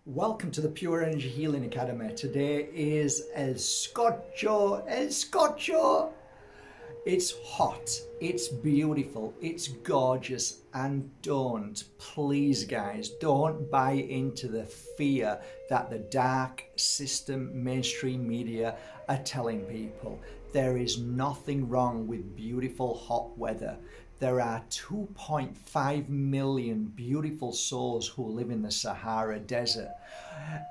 Welcome to the Pure Energy Healing Academy. Today is El Scotcho. It's hot, it's beautiful, it's gorgeous, and please guys, don't buy into the fear that the dark system, mainstream media are telling people. There is nothing wrong with beautiful hot weather. There are 2.5 million beautiful souls who live in the Sahara Desert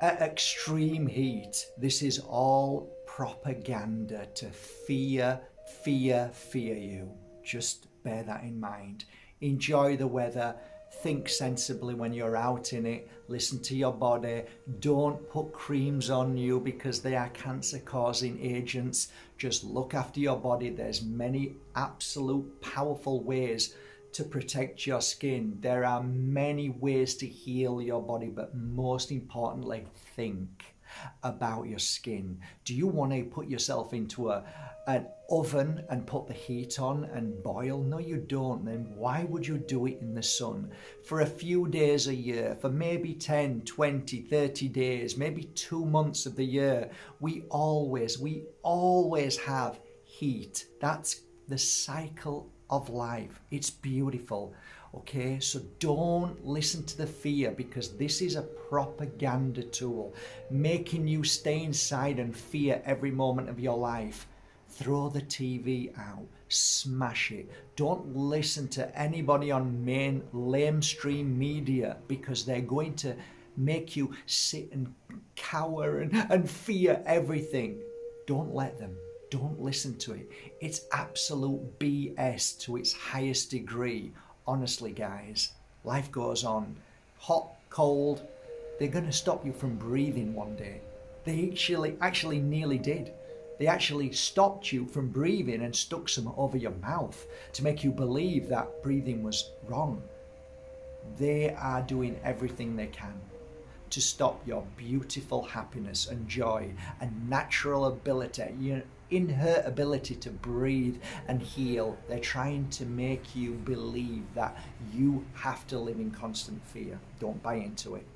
at extreme heat. This is all propaganda to fear you. Just bear that in mind. Enjoy the weather. Think sensibly when you're out in it. Listen to your body. Don't put creams on you because they are cancer-causing agents. Just look after your body. There's many absolute powerful ways to protect your skin. There are many ways to heal your body, but most importantly, think about your skin. Do you want to put yourself into an oven and put the heat on and boil? No, you don't. Then why would you do it in the sun for a few days a year, for maybe 10, 20, 30 days, maybe 2 months of the year? We always have heat. That's the cycle of life. It's beautiful. Okay, so don't listen to the fear, because this is a propaganda tool making you stay inside and fear every moment of your life. Throw the TV out, smash it. Don't listen to anybody on lamestream media, because they're going to make you sit and cower and fear everything. Don't let them. Don't listen to it. It's absolute BS to its highest degree. Honestly, guys, life goes on. Hot, cold, they're going to stop you from breathing one day. They actually nearly did. They actually stopped you from breathing and stuck some over your mouth to make you believe that breathing was wrong. They are doing everything they can to stop your beautiful happiness and joy and natural ability, in her ability to breathe and heal. They're trying to make you believe that you have to live in constant fear. Don't buy into it.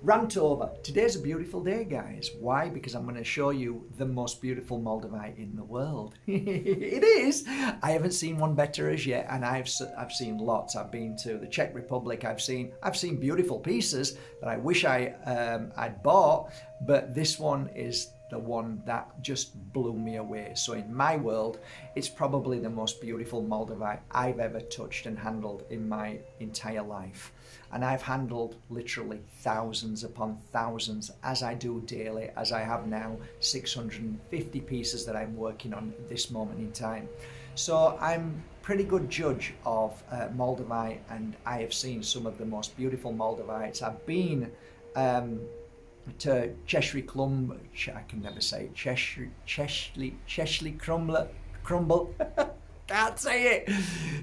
Rant over. Today's a beautiful day, guys. Why? Because I'm going to show you the most beautiful Moldavite in the world. It is. I haven't seen one better as yet, and I've seen lots. I've been to the Czech Republic. I've seen beautiful pieces that I wish I'd bought, but this one is the one that just blew me away. So in my world, it's probably the most beautiful Moldavite I've ever touched and handled in my entire life. And I've handled literally thousands upon thousands, as I do daily, as I have now 650 pieces that I'm working on at this moment in time. So I'm pretty good judge of Moldavite, and I have seen some of the most beautiful Moldavites. I've been to Cheshire Crumble, I can never say it, Cheshire Crumble, can't say it,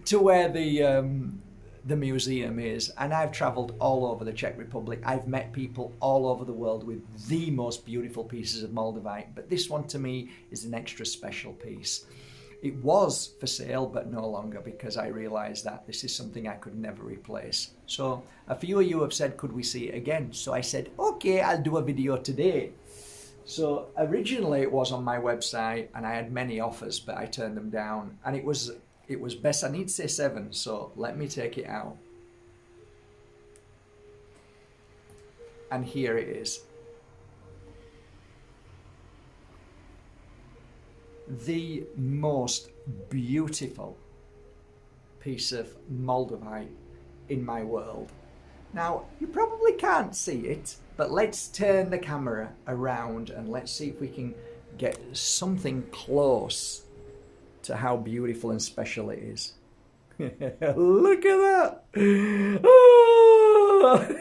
to where the museum is, and I've travelled all over the Czech Republic. I've met people all over the world with the most beautiful pieces of Moldavite, but this one to me is an extra special piece. It was for sale, but no longer, because I realised that this is something I could never replace. So a few of you have said, could we see it again? So I said, okay, I'll do a video today. So originally it was on my website, and I had many offers, but I turned them down, and it was Besesdnice 7, so let me take it out. And here it is. The most beautiful piece of Moldavite in my world. Now, you probably can't see it, but let's turn the camera around and let's see if we can get something close to how beautiful and special it is. Look at that! Oh!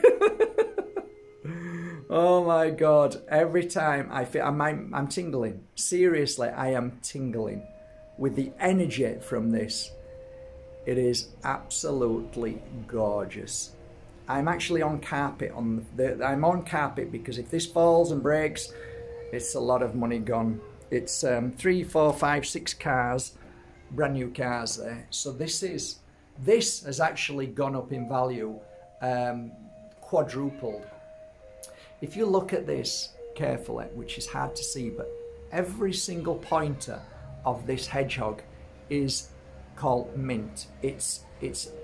Oh my God, every time I feel, I'm tingling. Seriously, I am tingling with the energy from this. It is absolutely gorgeous. I'm actually on carpet. I'm on carpet because if this falls and breaks, it's a lot of money gone. It's 3, 4, 5, 6 cars, brand new cars there. So this has actually gone up in value, quadrupled. If you look at this carefully, which is hard to see, but every single pointer of this hedgehog is called mint. It's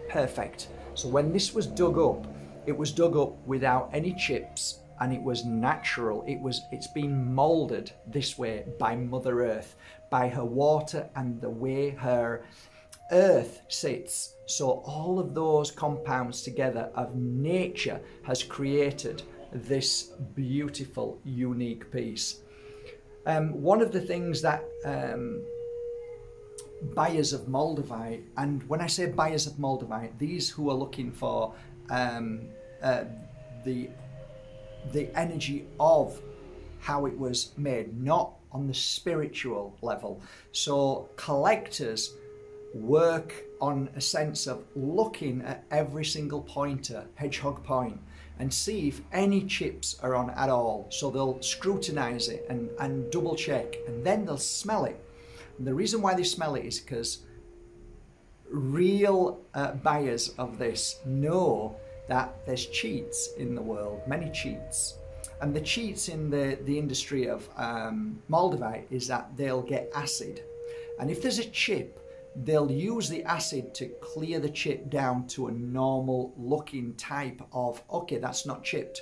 perfect. So when this was dug up, it was dug up without any chips, and it was natural. It's been molded this way by Mother Earth, by her water and the way her earth sits. So all of those compounds together of nature has created this beautiful, unique piece. One of the things that buyers of Moldavite, and when I say buyers of Moldavite, these who are looking for the energy of how it was made, not on the spiritual level. So collectors work on a sense of looking at every single pointer, hedgehog point, and see if any chips are on at all. So they'll scrutinize it and double check, and then they'll smell it. And the reason why they smell it is because real buyers of this know that there's cheats in the world, many cheats. And the cheats in the industry of Moldavite is that they'll get acid. And if there's a chip, they'll use the acid to clear the chip down to a normal looking type of, okay, that's not chipped.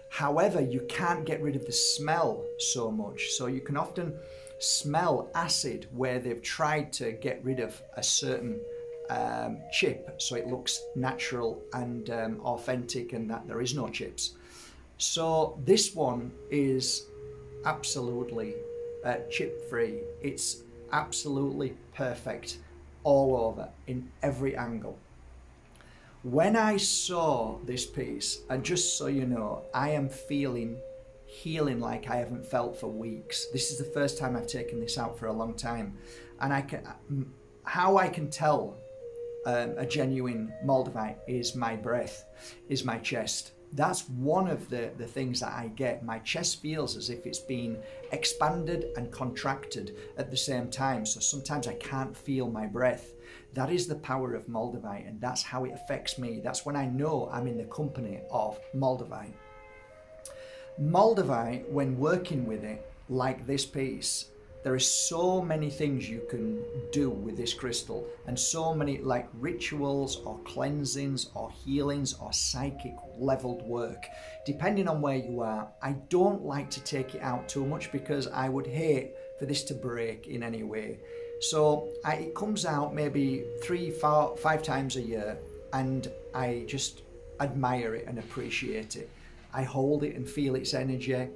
However, you can't get rid of the smell so much. So you can often smell acid where they've tried to get rid of a certain chip so it looks natural and authentic, and that there is no chips. So this one is absolutely chip free. It's absolutely perfect all over in every angle. When I saw this piece, and just so you know, I am feeling healing like I haven't felt for weeks. This is the first time I've taken this out for a long time, and how I can tell a genuine Moldavite is my breath, is my chest. That's one of the things that I get. My chest feels as if it's been expanded and contracted at the same time. So sometimes I can't feel my breath. That is the power of Moldavite, and that's how it affects me. That's when I know I'm in the company of Moldavite. Moldavite, when working with it, like this piece, there are so many things you can do with this crystal, and so many like rituals or cleansings or healings or psychic leveled work, depending on where you are. I don't like to take it out too much because I would hate for this to break in any way. So it comes out maybe 3, 4, 5 times a year, and I just admire it and appreciate it. I hold it and feel its energy.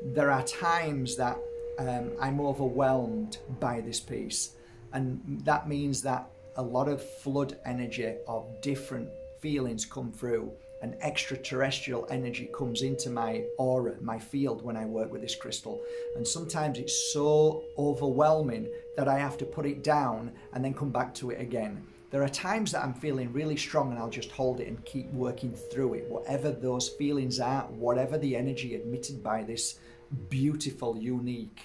There are times that I'm overwhelmed by this piece, and that means that a lot of flood energy of different feelings come through, and extraterrestrial energy comes into my aura, my field, when I work with this crystal. And sometimes it's so overwhelming that I have to put it down and then come back to it again. There are times that I'm feeling really strong and I'll just hold it and keep working through it, whatever those feelings are, whatever the energy emitted by this beautiful, unique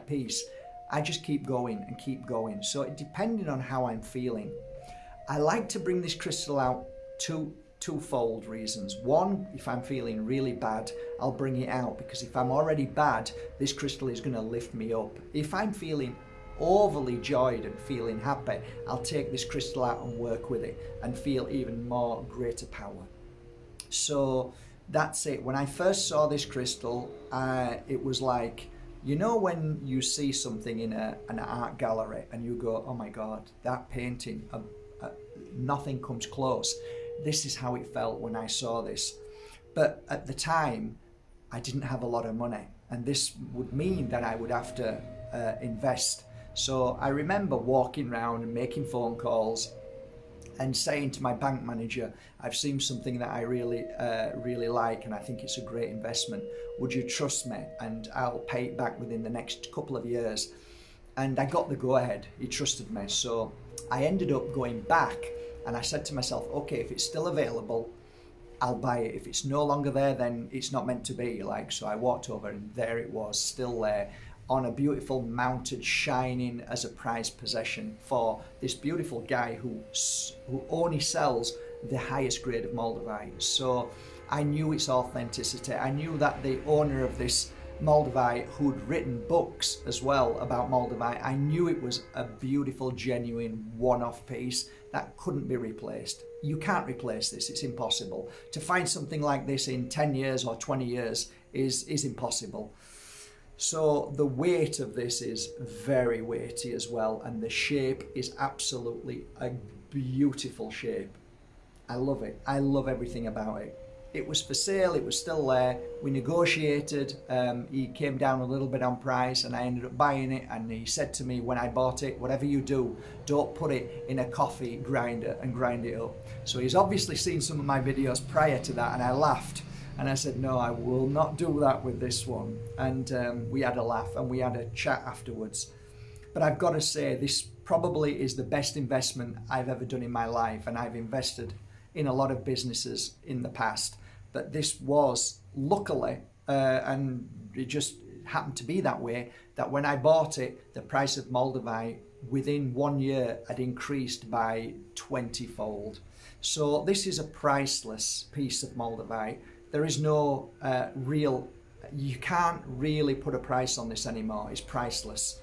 piece. I just keep going and keep going. So depending on how I'm feeling, I like to bring this crystal out twofold reasons. One, if I'm feeling really bad, I'll bring it out, because if I'm already bad, this crystal is going to lift me up. If I'm feeling overly joyed and feeling happy, I'll take this crystal out and work with it and feel even more greater power. So that's it. When I first saw this crystal, it was like, you know, when you see something in an art gallery and you go, oh my God, that painting, nothing comes close. This is how it felt when I saw this. But at the time, I didn't have a lot of money, and this would mean that I would have to invest. So I remember walking around and making phone calls and saying to my bank manager, I've seen something that I really like, and I think it's a great investment. Would you trust me? And I'll pay it back within the next couple of years. And I got the go-ahead. He trusted me. So I ended up going back, and I said to myself, okay, if it's still available, I'll buy it. If it's no longer there, then it's not meant to be. So I walked over, and there it was, still there, on a beautiful mounted, shining as a prized possession for this beautiful guy who only sells the highest grade of Moldavite. So I knew its authenticity. I knew that the owner of this Moldavite, who'd written books as well about Moldavite, I knew it was a beautiful, genuine, one-off piece that couldn't be replaced. You can't replace this, it's impossible. To find something like this in 10 years or 20 years is impossible. So the weight of this is very weighty as well, and the shape is absolutely a beautiful shape. I love it. I love everything about it. It was for sale, it was still there. We negotiated, he came down a little bit on price and I ended up buying it, and he said to me when I bought it, whatever you do, don't put it in a coffee grinder and grind it up. So he's obviously seen some of my videos prior to that, and I laughed. And I said, no, I will not do that with this one. And we had a laugh and we had a chat afterwards. But I've got to say, this probably is the best investment I've ever done in my life. And I've invested in a lot of businesses in the past. But this was, luckily, and it just happened to be that way, that when I bought it, the price of Moldavite within 1 year had increased by 20-fold. So this is a priceless piece of Moldavite. There is no you can't really put a price on this anymore. It's priceless.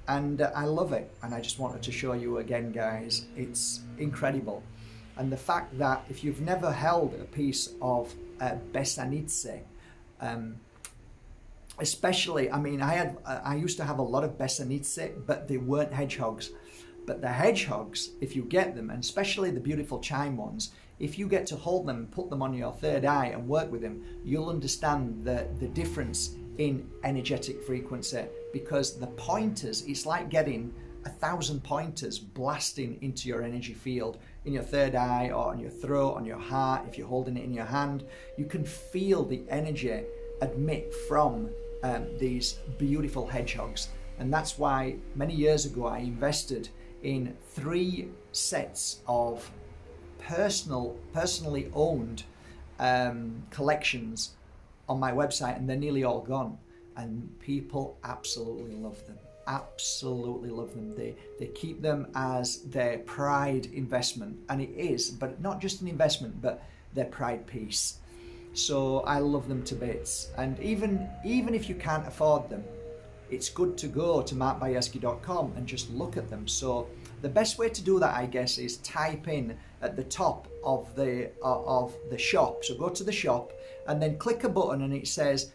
And I love it. And I just wanted to show you again, guys. It's incredible. And the fact that if you've never held a piece of Besesdnice, especially, I mean, I used to have a lot of Besesdnice, but they weren't hedgehogs. But the hedgehogs, if you get them, and especially the beautiful chime ones, if you get to hold them and put them on your third eye and work with them, you'll understand the difference in energetic frequency, because the pointers, it's like getting 1,000 pointers blasting into your energy field in your third eye or on your throat, on your heart. If you're holding it in your hand, you can feel the energy emit from these beautiful hedgehogs. And that's why many years ago I invested in 3 sets of personally owned collections on my website, and they're nearly all gone, and people absolutely love them. Absolutely love them. They keep them as their pride investment, and it is, but not just an investment, but their pride piece. So I love them to bits. And even if you can't afford them, it's good to go to markbajerski.com and just look at them. So the best way to do that, I guess, is type in at the top of the shop. So go to the shop and then click a button, and it says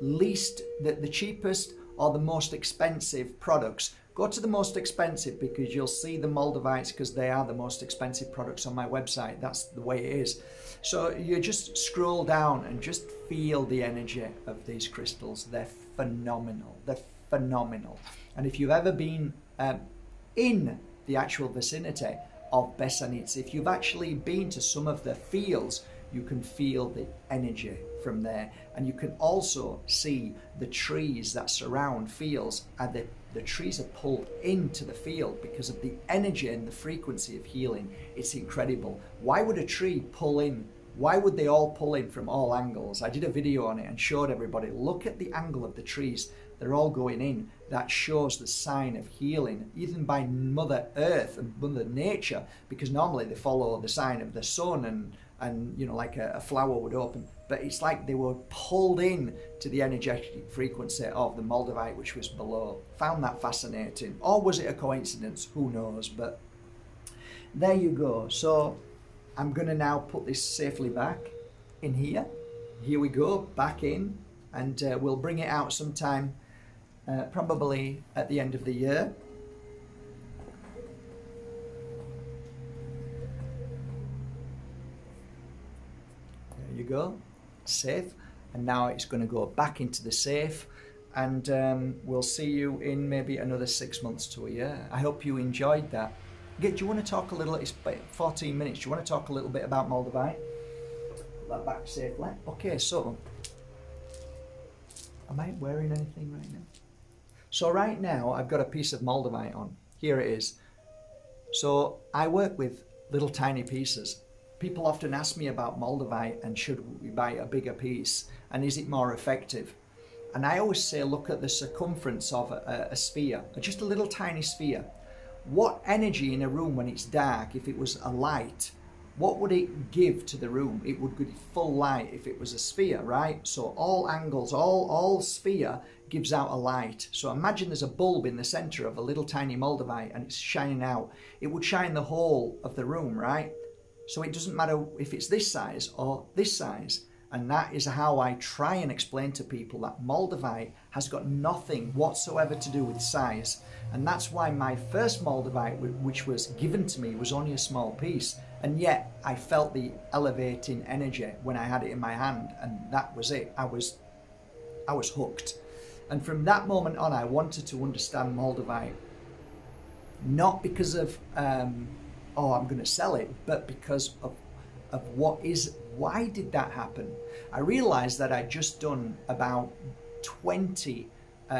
least, the cheapest or the most expensive products. Go to the most expensive, because you'll see the Moldavites, because they are the most expensive products on my website. That's the way it is. So you just scroll down and just feel the energy of these crystals. They're phenomenal. They're phenomenal. And if you've ever been in the actual vicinity of Besesdnice, if you've actually been to some of the fields, you can feel the energy from there. And you can also see the trees that surround fields, and the trees are pulled into the field because of the energy and the frequency of healing. It's incredible. Why would a tree pull in? Why would they all pull in from all angles? I did a video on it and showed everybody, look at the angle of the trees. They're all going in. That shows the sign of healing, even by Mother Earth and Mother Nature, because normally they follow the sign of the sun and you know, like a flower would open. But it's like they were pulled in to the energetic frequency of the Moldavite, which was below. Found that fascinating. Or was it a coincidence? Who knows? But there you go. So I'm going to now put this safely back in here. Here we go, back in. And we'll bring it out sometime, probably at the end of the year. There you go, safe. And now it's going to go back into the safe, and we'll see you in maybe another 6 months to a year. I hope you enjoyed that. Do you want to talk a little, it's 14 minutes, do you want to talk a little bit about Moldavite? Put that back safely. Okay, so, am I wearing anything right now? So right now, I've got a piece of Moldavite on. Here it is. So I work with little tiny pieces. People often ask me about Moldavite and should we buy a bigger piece, and is it more effective? And I always say, look at the circumference of a sphere, just a little tiny sphere. What energy in a room when it's dark, if it was a light, what would it give to the room? It would give full light if it was a sphere, right? So all angles, all sphere gives out a light. So imagine there's a bulb in the center of a little tiny Moldavite and it's shining out. It would shine the whole of the room, right? So it doesn't matter if it's this size or this size. And that is how I try and explain to people that Moldavite has got nothing whatsoever to do with size. And that's why my first Moldavite, which was given to me, was only a small piece. And yet I felt the elevating energy when I had it in my hand, and that was it. I was hooked. And from that moment on, I wanted to understand Moldavite, not because of, oh, I'm going to sell it, but because of why did that happen? I realized that I'd just done about 20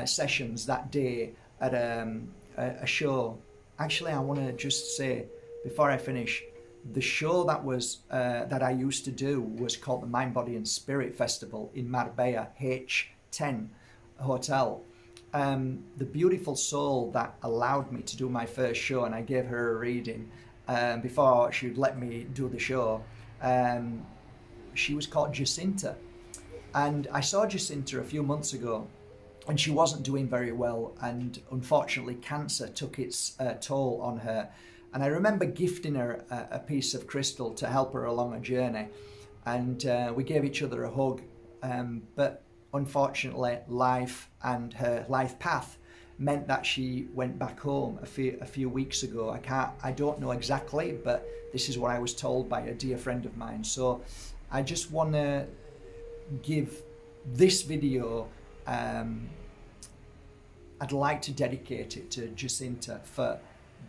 sessions that day at a show. Actually, I want to just say, before I finish, the show that I used to do was called the Mind, Body and Spirit Festival in Marbella, H10 Hotel. The beautiful soul that allowed me to do my first show, and I gave her a reading before she'd let me do the show. She was called Jacinta, and I saw Jacinta a few months ago, and she wasn't doing very well, and unfortunately cancer took its toll on her. And I remember gifting her a piece of crystal to help her along a journey, and we gave each other a hug, but unfortunately life and her life path meant that she went back home a few weeks ago. I don't know exactly, but this is what I was told by a dear friend of mine. So I just want to give this video, I'd like to dedicate it to Jacinta for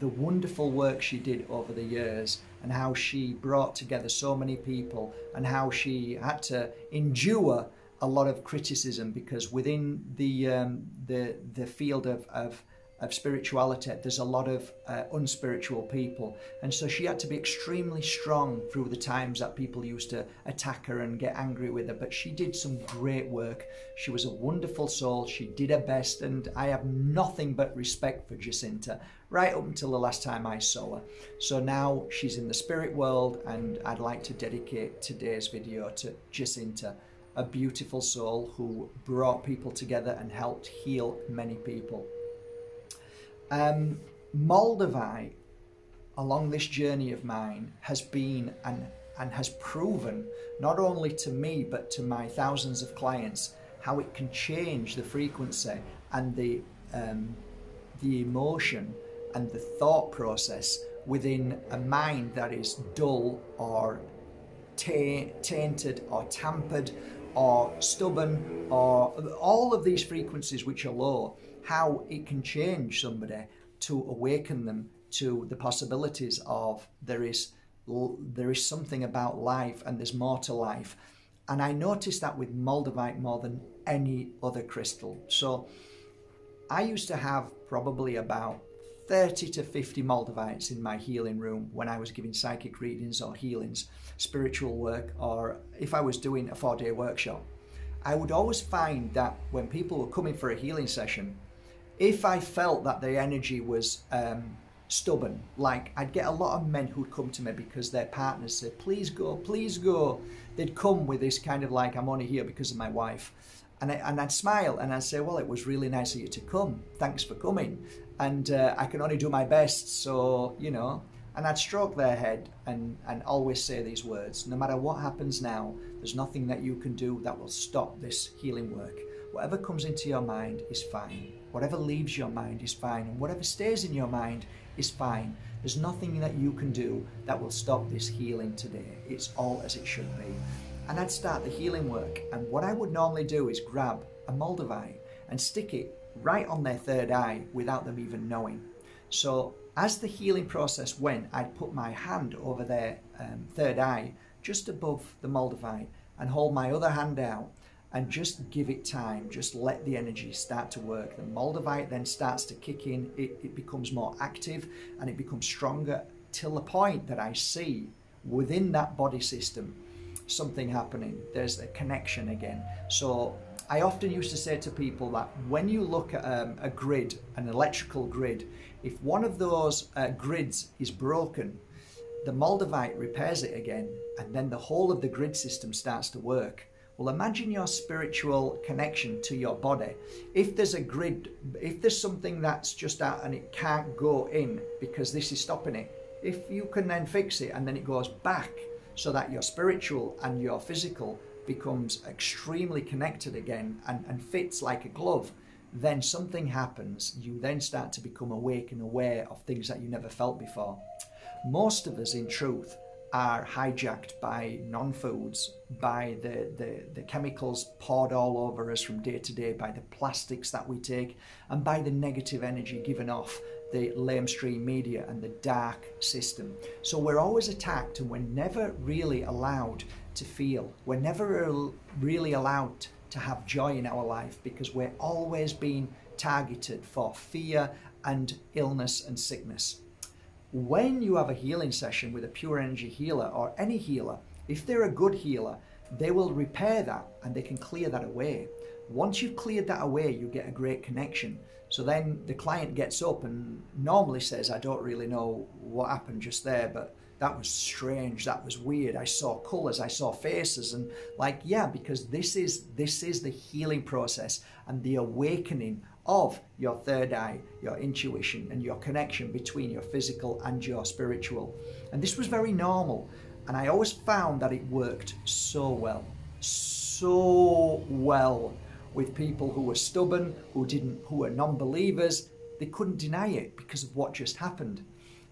the wonderful work she did over the years, and how she brought together so many people, and how she had to endure a lot of criticism, because within the field of spirituality there's a lot of unspiritual people, and so she had to be extremely strong through the times that people used to attack her and get angry with her. But she did some great work. She was a wonderful soul. She did her best, and I have nothing but respect for Jacinta right up until the last time I saw her. So now she's in the spirit world, and I'd like to dedicate today's video to Jacinta, a beautiful soul who brought people together and helped heal many people. Moldavite, along this journey of mine, has been and has proven, not only to me but to my thousands of clients, how it can change the frequency and the emotion and the thought process within a mind that is dull or tainted or tampered or stubborn, or all of these frequencies which are low, how it can change somebody to awaken them to the possibilities of there is something about life, and there's more to life. And I noticed that with Moldavite more than any other crystal. So I used to have probably about 30 to 50 Moldavites in my healing room when I was giving psychic readings or healings, spiritual work, or if I was doing a 4-day workshop. I would always find that when people were coming for a healing session, if I felt that their energy was stubborn, like I'd get a lot of men who'd come to me because their partners said, please go, please go. They'd come with this kind of like, I'm only here because of my wife. And I'd smile and I'd say, well, it was really nice of you to come. Thanks for coming. And I can only do my best, so, you know. And I'd stroke their head and always say these words: no matter what happens now, there's nothing that you can do that will stop this healing work. Whatever comes into your mind is fine. Whatever leaves your mind is fine. And whatever stays in your mind is fine. There's nothing that you can do that will stop this healing today. It's all as it should be. And I'd start the healing work. And what I would normally do is grab a Moldavite and stick it right on their third eye without them even knowing. So as the healing process went, I'd put my hand over their third eye, just above the Moldavite, and hold my other hand out and just give it time. Just let the energy start to work. The Moldavite then starts to kick in. It becomes more active and it becomes stronger, till the point that I see within that body system something happening. There's a connection again. So I often used to say to people that when you look at a grid, an electrical grid, if one of those grids is broken, the Moldavite repairs it again, and then the whole of the grid system starts to work. Well, imagine your spiritual connection to your body. If there's a grid, if there's something that's just out and it can't go in because this is stopping it, if you can then fix it and then it goes back so that your spiritual and your physical becomes extremely connected again and fits like a glove, then something happens. You then start to become awake and aware of things that you never felt before. Most of us, in truth, are hijacked by non-foods, by the chemicals poured all over us from day to day, by the plastics that we take, and by the negative energy given off the lamestream media and the dark system. So we're always attacked, and we're never really allowed to feel. We're never really allowed to have joy in our life, because we're always being targeted for fear and illness and sickness. When you have a healing session with a pure energy healer, or any healer, if they're a good healer, they will repair that and they can clear that away. Once you've cleared that away, you get a great connection. So then the client gets up and normally says, I don't really know what happened just there, but that was strange, that was weird. I saw colors, I saw faces, and like, yeah, because this is the healing process and the awakening of your third eye, your intuition, and your connection between your physical and your spiritual. And this was very normal, and I always found that it worked so well with people who were stubborn, who were non-believers. They couldn't deny it because of what just happened.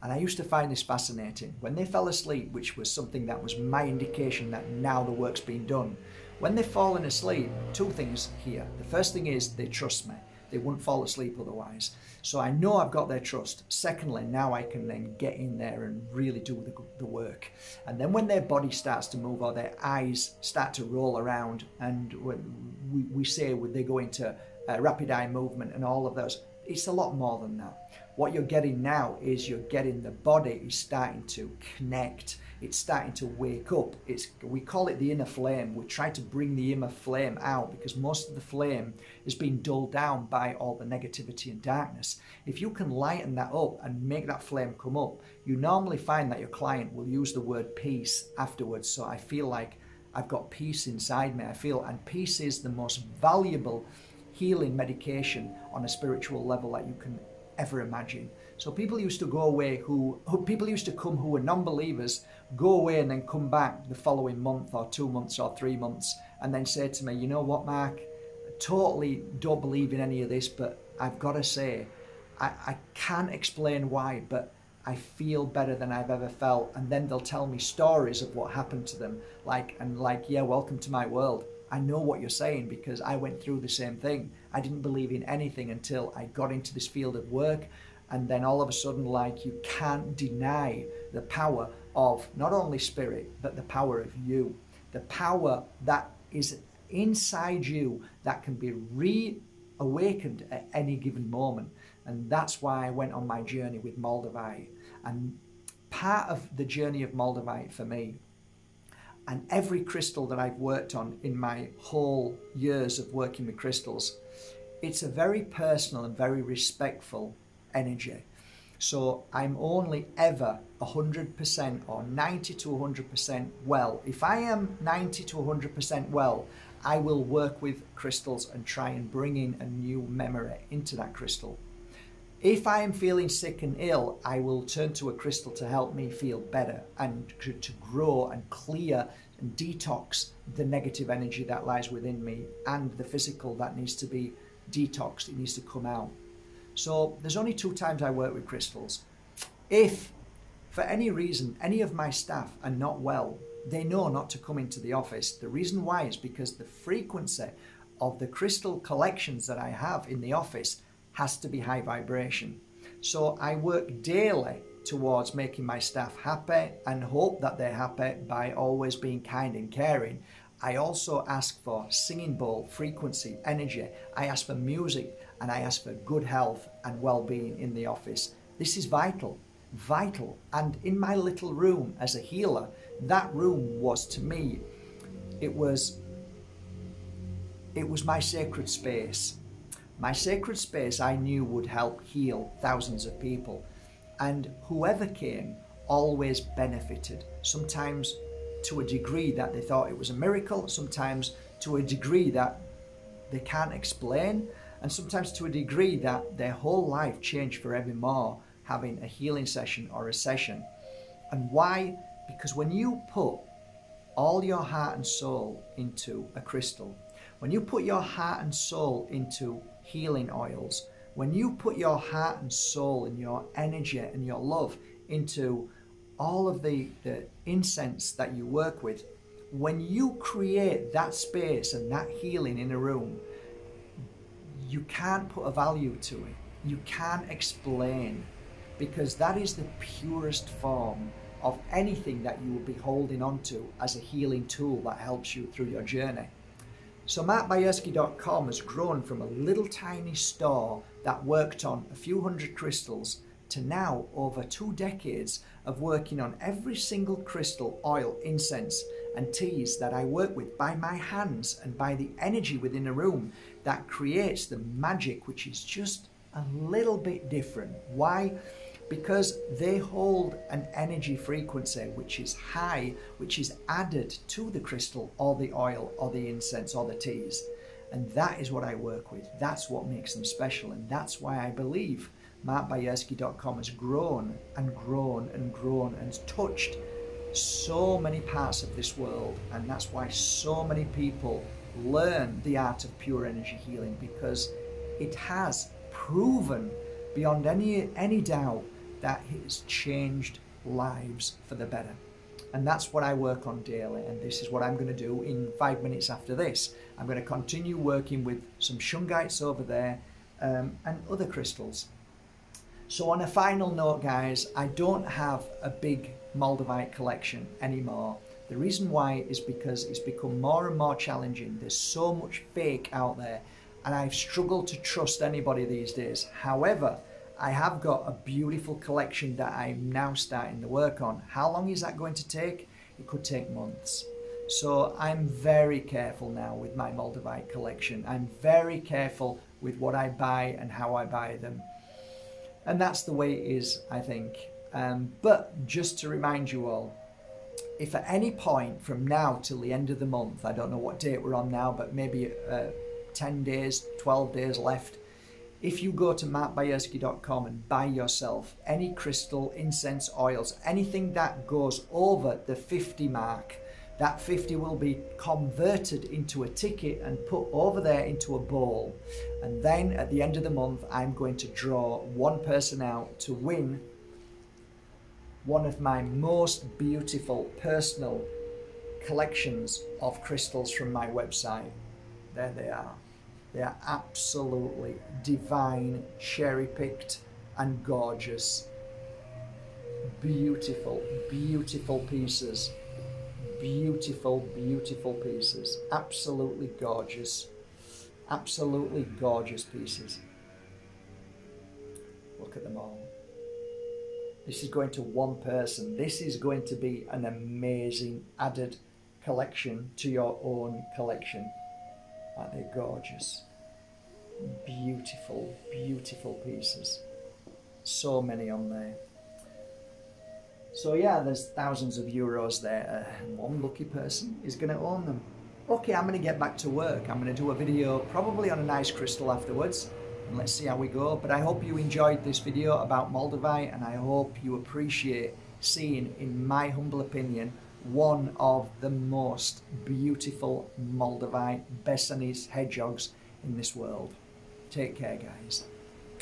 And I used to find this fascinating. When they fell asleep, which was something that was my indication that now the work's been done, when they've fallen asleep, two things here. The first thing is they trust me. They wouldn't fall asleep otherwise. So I know I've got their trust. Secondly, now I can then get in there and really do the work. And then when their body starts to move or their eyes start to roll around, and when we say they go into rapid eye movement and all of those, it's a lot more than that. What you're getting now is you're getting the body is starting to connect. It's starting to wake up. We call it the inner flame. We try to bring the inner flame out because most of the flame is being dulled down by all the negativity and darkness. If you can lighten that up and make that flame come up, you normally find that your client will use the word peace afterwards. So I feel like I've got peace inside me. And peace is the most valuable healing medication on a spiritual level that you can ever imagine. So people used to go away people used to come who were non-believers, go away and then come back the following month or 2 months or 3 months and then say to me, you know what, Mark, I totally don't believe in any of this, but I've got to say, I can't explain why, but I feel better than I've ever felt. And then they'll tell me stories of what happened to them, like, yeah, welcome to my world. I know what you're saying because I went through the same thing. I didn't believe in anything until I got into this field of work. And then all of a sudden, like, you can't deny the power of not only spirit, but the power of you. The power that is inside you that can be reawakened at any given moment. And that's why I went on my journey with Moldavite. And part of the journey of Moldavite for me, and every crystal that I've worked on in my whole years of working with crystals, it's a very personal and very respectful energy. So I'm only ever 100% or 90 to 100% well. If I am 90 to 100% well, I will work with crystals and try and bring in a new memory into that crystal. If I am feeling sick and ill, I will turn to a crystal to help me feel better and to grow and clear and detox the negative energy that lies within me and the physical that needs to be detoxed. It needs to come out. So there's only 2 times I work with crystals. If for any reason any of my staff are not well, they know not to come into the office. The reason why is because the frequency of the crystal collections that I have in the office has to be high vibration. So I work daily towards making my staff happy and hope that they're happy by always being kind and caring. I also ask for singing bowl, frequency, energy. I ask for music, and I ask for good health and well-being in the office. This is vital, vital. And in my little room as a healer, that room was, to me, it was my sacred space. My sacred space I knew would help heal thousands of people. And whoever came, always benefited. Sometimes to a degree that they thought it was a miracle, sometimes to a degree that they can't explain, and sometimes to a degree that their whole life changed forevermore having a healing session or a session. And why? Because when you put all your heart and soul into a crystal, when you put your heart and soul into healing oils, when you put your heart and soul and your energy and your love into all of the incense that you work with, when you create that space and that healing in a room, you can't put a value to it. You can't explain, because that is the purest form of anything that you will be holding on to as a healing tool that helps you through your journey. So markbajerski.com has grown from a little tiny store that worked on a few hundred crystals to now over 2 decades of working on every single crystal, oil, incense and teas that I work with by my hands and by the energy within a room that creates the magic, which is just a little bit different. Why? Because they hold an energy frequency which is high, which is added to the crystal or the oil or the incense or the teas. And that is what I work with. That's what makes them special. And that's why I believe markbajerski.com has grown and grown and grown and touched so many parts of this world. And that's why so many people learn the art of pure energy healing, because it has proven beyond any doubt that it has changed lives for the better. And that's what I work on daily, and this is what I'm going to do in 5 minutes after this. I'm going to continue working with some shungites over there and other crystals. So on a final note, guys, I don't have a big Moldavite collection anymore. The reason why is because it's become more and more challenging. There's so much fake out there, and I've struggled to trust anybody these days. However, I have got a beautiful collection that I'm now starting to work on. How long is that going to take? It could take months. So I'm very careful now with my Moldavite collection. I'm very careful with what I buy and how I buy them. And that's the way it is, I think. But just to remind you all, if at any point from now till the end of the month, I don't know what date we're on now, but maybe 10 days, 12 days left, if you go to markbajerski.com and buy yourself any crystal, incense, oils, anything that goes over the 50 mark, that 50 will be converted into a ticket and put over there into a bowl. And then at the end of the month, I'm going to draw one person out to win one of my most beautiful personal collections of crystals from my website. There they are. They are absolutely divine, cherry-picked and gorgeous. Beautiful, beautiful pieces. Beautiful, beautiful pieces. Absolutely gorgeous pieces. Look at them all. This is going to one person. This is going to be an amazing added collection to your own collection. Aren't they gorgeous? Beautiful, beautiful pieces. So many on there. So yeah, there's thousands of euros there. One lucky person is going to own them. Okay, I'm going to get back to work. I'm going to do a video probably on a nice crystal afterwards. And let's see how we go. But I hope you enjoyed this video about Moldavite, and I hope you appreciate seeing, in my humble opinion, one of the most beautiful Moldavite Besesdnice hedgehogs in this world. Take care, guys.